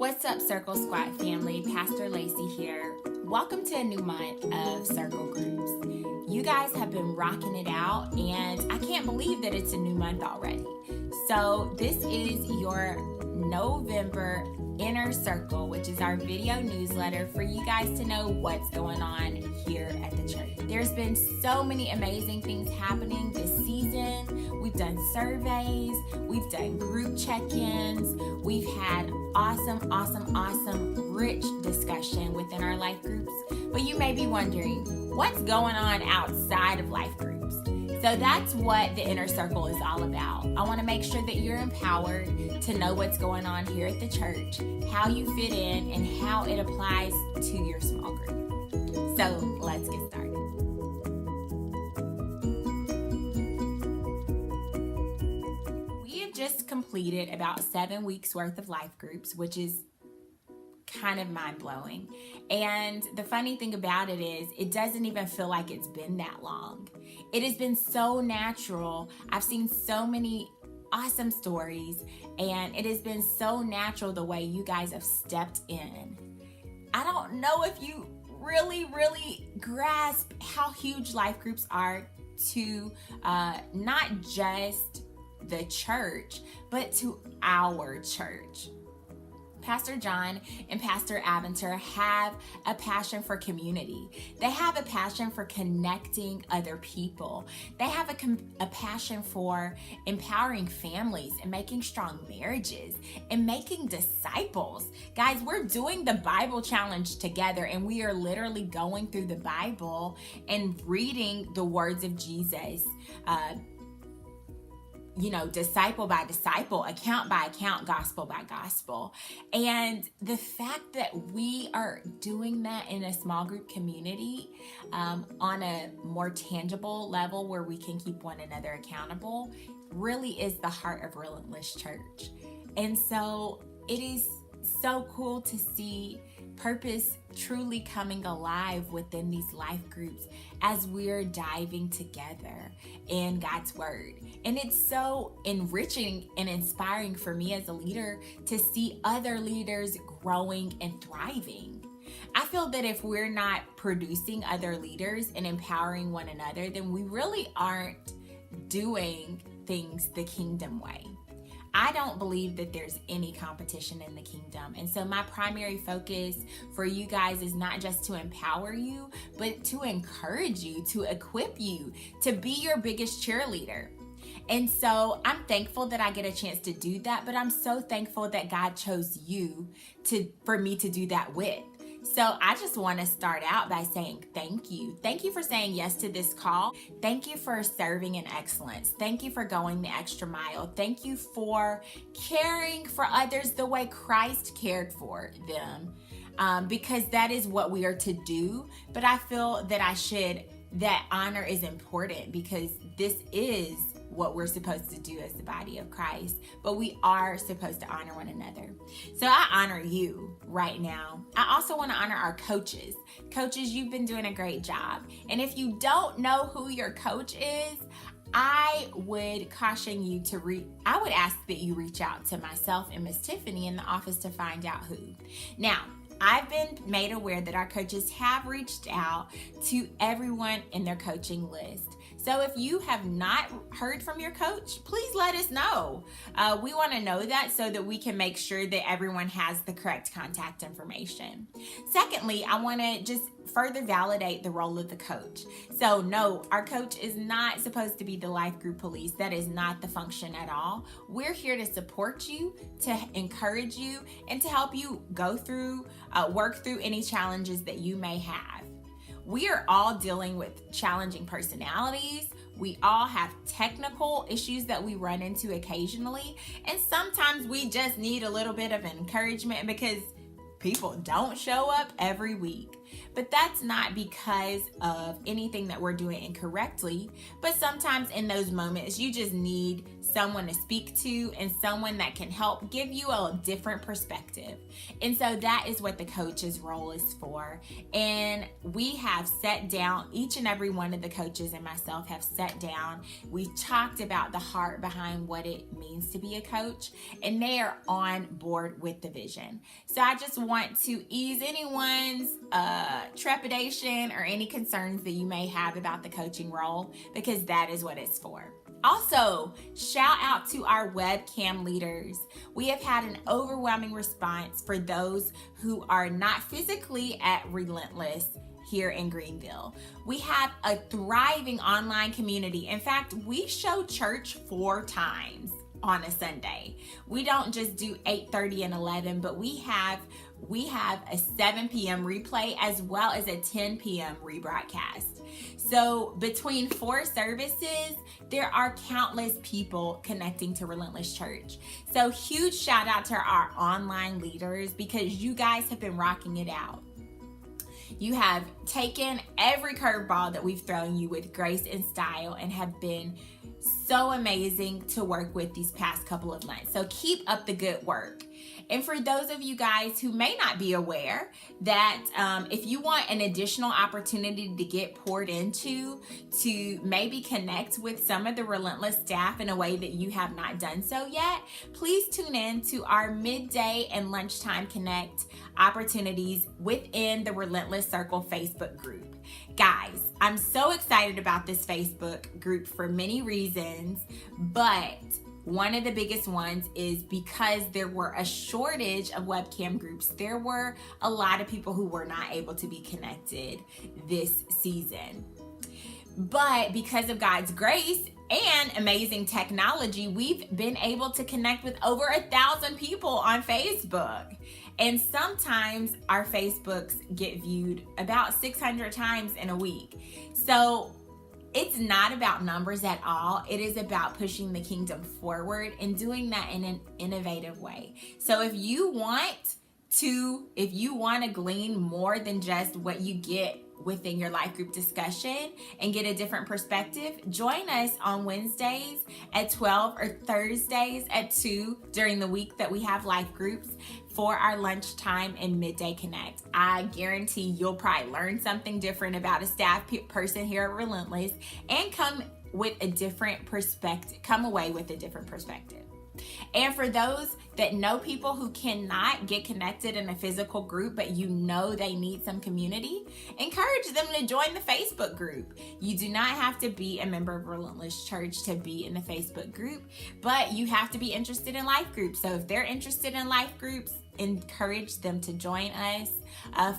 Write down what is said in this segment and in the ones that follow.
What's up, Circle Squad family? Pastor Lacey here. Welcome to a new month of Circle Groups. You guys have been rocking it out, and I can't believe that it's a new month already. So this is your November Inner Circle, which is our video newsletter for you guys to know what's going on here at the church. There's been so many amazing things happening this season. We've done surveys, we've done group check-ins, we've had awesome, rich discussion within our life groups. But you may be wondering, what's going on outside of life groups? So that's what the Inner Circle is all about. I want to make sure that you're empowered to know what's going on here at the church, how you fit in, and how it applies to your small group. So let's get started. We have just completed about 7 weeks worth of life groups, which is kind of mind-blowing. And the funny thing about it is, it doesn't even feel like it's been that long. It has been so natural. I've seen so many awesome stories, and it has been so natural the way you guys have stepped in. I don't know if you really grasp how huge life groups are to not just the church, but to our church. Pastor John and Pastor Aventer have a passion for community. They have a passion for connecting other people. They have a passion for empowering families and making strong marriages and making disciples. Guys, we're doing the Bible challenge together, and we are literally going through the Bible and reading the words of Jesus, disciple by disciple, account by account, gospel by gospel. And the fact that we are doing that in a small group community on a more tangible level where we can keep one another accountable really is the heart of Relentless Church. And so it is so cool to see purpose truly coming alive within these life groups as we're diving together in God's word. And it's so enriching and inspiring for me as a leader to see other leaders growing and thriving. I feel that if we're not producing other leaders and empowering one another, then we really aren't doing things the kingdom way. I don't believe that there's any competition in the kingdom. And so my primary focus for you guys is not just to empower you, but to encourage you, to equip you, to be your biggest cheerleader. And so I'm thankful that I get a chance to do that, but I'm so thankful that God chose you for me to do that with. So I just want to start out by saying thank you. Thank you for saying yes to this call. Thank you for serving in excellence. Thank you for going the extra mile. Thank you for caring for others the way Christ cared for them, because that is what we are to do. But I feel that honor is important because this is what we're supposed to do as the body of Christ, but we are supposed to honor one another. So I honor you right now. I also want to honor our coaches. Coaches, you've been doing a great job. And if you don't know who your coach is, I would caution you I would ask that you reach out to myself and Miss Tiffany in the office to find out who. Now, I've been made aware that our coaches have reached out to everyone in their coaching list. So if you have not heard from your coach, please let us know. We want to know that so that we can make sure that everyone has the correct contact information. Secondly, I want to just further validate the role of the coach. So no, our coach is not supposed to be the life group police. That is not the function at all. We're here to support you, to encourage you, and to help you work through any challenges that you may have. We are all dealing with challenging personalities. We all have technical issues that we run into occasionally. And sometimes we just need a little bit of encouragement because people don't show up every week. But that's not because of anything that we're doing incorrectly. But sometimes in those moments, you just need someone to speak to, and someone that can help give you a different perspective. And so that is what the coach's role is for. And we have sat down, each and every one of the coaches and myself have sat down. We've talked about the heart behind what it means to be a coach, and they are on board with the vision. So I just want to ease anyone's trepidation or any concerns that you may have about the coaching role, because that is what it's for. Also, shout out to our webcam leaders. We have had an overwhelming response for those who are not physically at Relentless here in Greenville. We have a thriving online community. In fact, we show church 4 times on a Sunday. We don't just do 8:30 and 11, but we have a 7 p.m. replay as well as a 10 p.m. rebroadcast. So between 4 services, there are countless people connecting to Relentless Church. So huge shout out to our online leaders, because you guys have been rocking it out. You have taken every curveball that we've thrown you with grace and style and have been so amazing to work with these past couple of months. So keep up the good work. And for those of you guys who may not be aware that if you want an additional opportunity to get poured into, to maybe connect with some of the Relentless staff in a way that you have not done so yet, please tune in to our midday and lunchtime connect opportunities within the Relentless Circle Facebook group. Guys, I'm so excited about this Facebook group for many reasons, but one of the biggest ones is because there were a shortage of webcam groups. There were a lot of people who were not able to be connected this season. But because of God's grace and amazing technology, we've been able to connect with over 1,000 people on Facebook. And sometimes our Facebooks get viewed about 600 times in a week. So it's not about numbers at all. It is about pushing the kingdom forward and doing that in an innovative way. So if you want to glean more than just what you get within your life group discussion and get a different perspective, join us on Wednesdays at 12 or Thursdays at 2 during the week that we have life groups for our lunchtime and midday connect. I guarantee you'll probably learn something different about a staff person here at Relentless and come away with a different perspective. And for those that know people who cannot get connected in a physical group, but you know they need some community, encourage them to join the Facebook group. You do not have to be a member of Relentless Church to be in the Facebook group, but you have to be interested in life groups. So if they're interested in life groups, encourage them to join us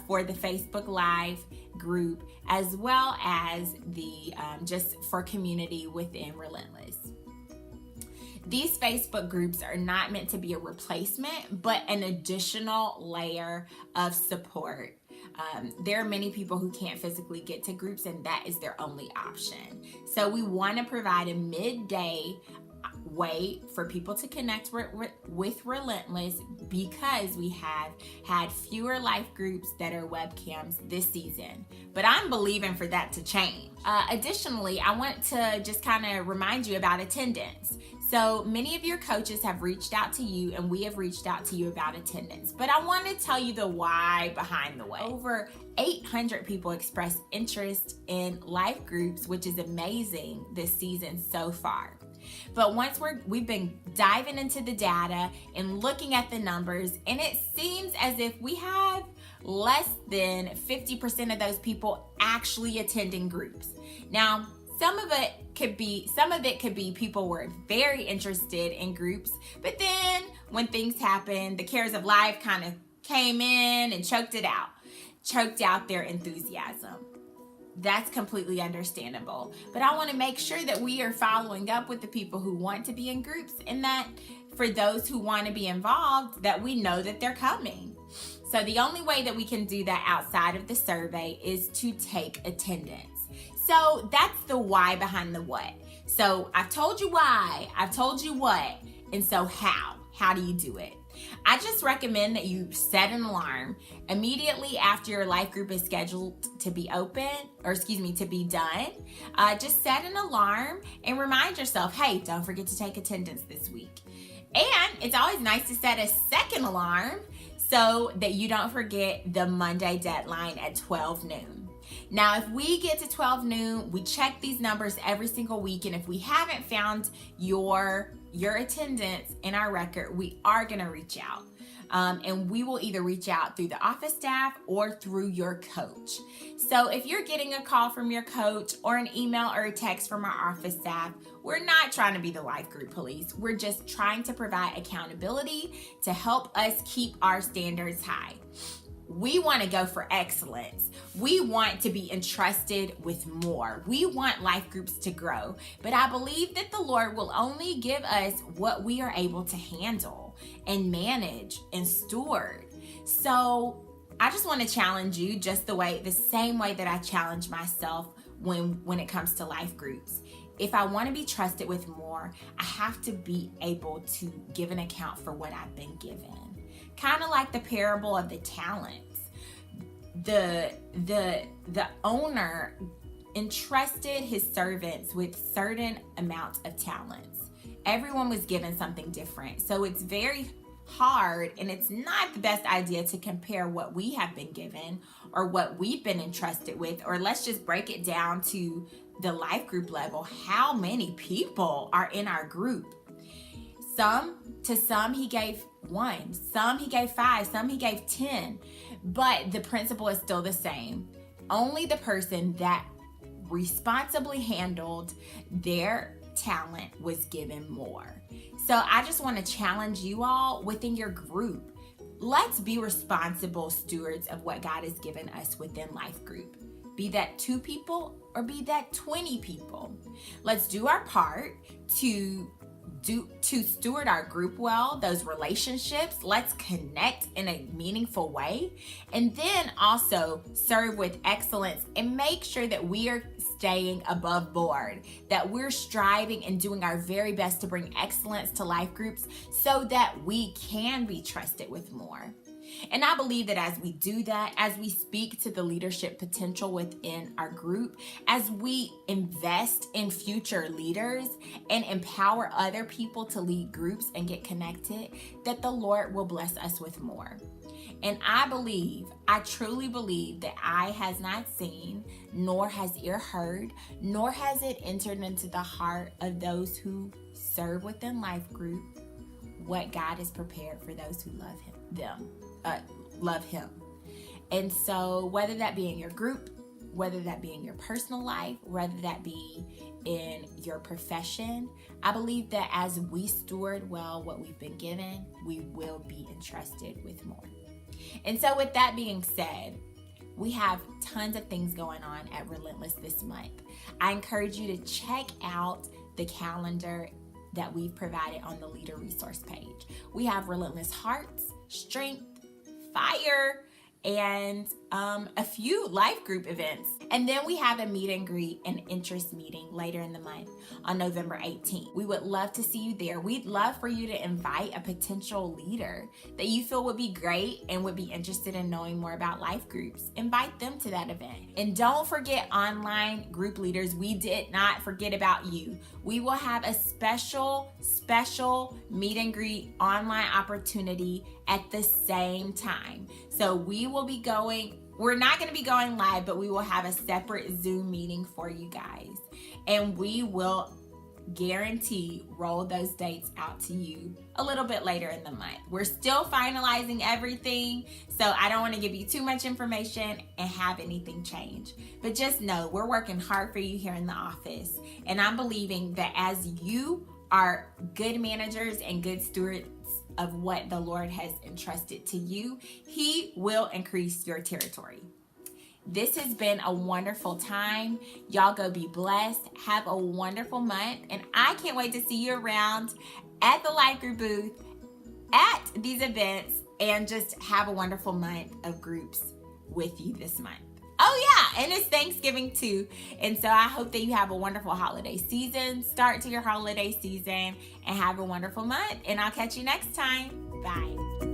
for the Facebook Live group, as well as the just for community within Relentless. These Facebook groups are not meant to be a replacement, but an additional layer of support. There are many people who can't physically get to groups, and that is their only option. So we want to provide a midday way for people to connect with Relentless, because we have had fewer life groups that are webcams this season. But I'm believing for that to change. Additionally, I want to just kind of remind you about attendance. So many of your coaches have reached out to you, and we have reached out to you about attendance. But I want to tell you the why behind the why. Over 800 people expressed interest in life groups, which is amazing this season so far. But once we've been diving into the data and looking at the numbers, and it seems as if we have less than 50% of those people actually attending groups. Now, some of it could be people were very interested in groups, but then when things happened, the cares of life kind of came in and choked out their enthusiasm. That's completely understandable. But I want to make sure that we are following up with the people who want to be in groups, and that for those who want to be involved, that we know that they're coming. So the only way that we can do that outside of the survey is to take attendance. So that's the why behind the what. So I've told you why, I've told you what, and so how? How do you do it? I just recommend that you set an alarm immediately after your life group is scheduled to be to be done. Just set an alarm and remind yourself, hey, don't forget to take attendance this week. And it's always nice to set a second alarm so that you don't forget the Monday deadline at 12 noon. Now, if we get to 12 noon, we check these numbers every single week, and if we haven't found your attendance in our record, we are going to reach out. And we will either reach out through the office staff or through your coach. So if you're getting a call from your coach or an email or a text from our office staff, we're not trying to be the life group police. We're just trying to provide accountability to help us keep our standards high. We want to go for excellence. We want to be entrusted with more. We want life groups to grow. But I believe that the Lord will only give us what we are able to handle and manage and steward. So I just want to challenge you the same way that I challenge myself when it comes to life groups. If I want to be trusted with more, I have to be able to give an account for what I've been given. Kind of like the parable of the talents. The owner entrusted his servants with certain amounts of talents. Everyone was given something different. So it's very hard, and it's not the best idea to compare what we have been given or what we've been entrusted with, or let's just break it down to the life group level. How many people are in our group? To some he gave 1, some he gave 5, some he gave 10, but the principle is still the same. Only the person that responsibly handled their talent was given more. So I just want to challenge you all within your group. Let's be responsible stewards of what God has given us within life group. Be that 2 people or be that 20 people. Let's do our part to steward our group well, those relationships. Let's connect in a meaningful way, and then also serve with excellence and make sure that we are staying above board, that we're striving and doing our very best to bring excellence to life groups so that we can be trusted with more. And I believe that as we do that, as we speak to the leadership potential within our group, as we invest in future leaders and empower other people to lead groups and get connected, that the Lord will bless us with more. And I truly believe that eye has not seen, nor has ear heard, nor has it entered into the heart of those who serve within life group, what God has prepared for those who love him. And so whether that be in your group, whether that be in your personal life, whether that be in your profession, I believe that as we steward well what we've been given, we will be entrusted with more. And so with that being said, we have tons of things going on at Relentless this month. I encourage you to check out the calendar that we've provided on the leader resource page. We have Relentless Hearts, Strength, Fire, and a few life group events. And then we have a meet and greet and interest meeting later in the month on November 18th. We would love to see you there. We'd love for you to invite a potential leader that you feel would be great and would be interested in knowing more about life groups. Invite them to that event. And don't forget online group leaders. We did not forget about you. We will have a special meet and greet online opportunity at the same time. So we're not going to be going live, but we will have a separate Zoom meeting for you guys. And we will guarantee roll those dates out to you a little bit later in the month. We're still finalizing everything, so I don't want to give you too much information and have anything change. But just know we're working hard for you here in the office. And I'm believing that as you are good managers and good stewards of what the Lord has entrusted to you, He will increase your territory. This has been a wonderful time. Y'all go be blessed. Have a wonderful month. And I can't wait to see you around at the Life Group booth, at these events, and just have a wonderful month of groups with you this month. Oh yeah, and it's Thanksgiving too. And so I hope that you have a wonderful holiday season. Start to your holiday season and have a wonderful month. And I'll catch you next time. Bye.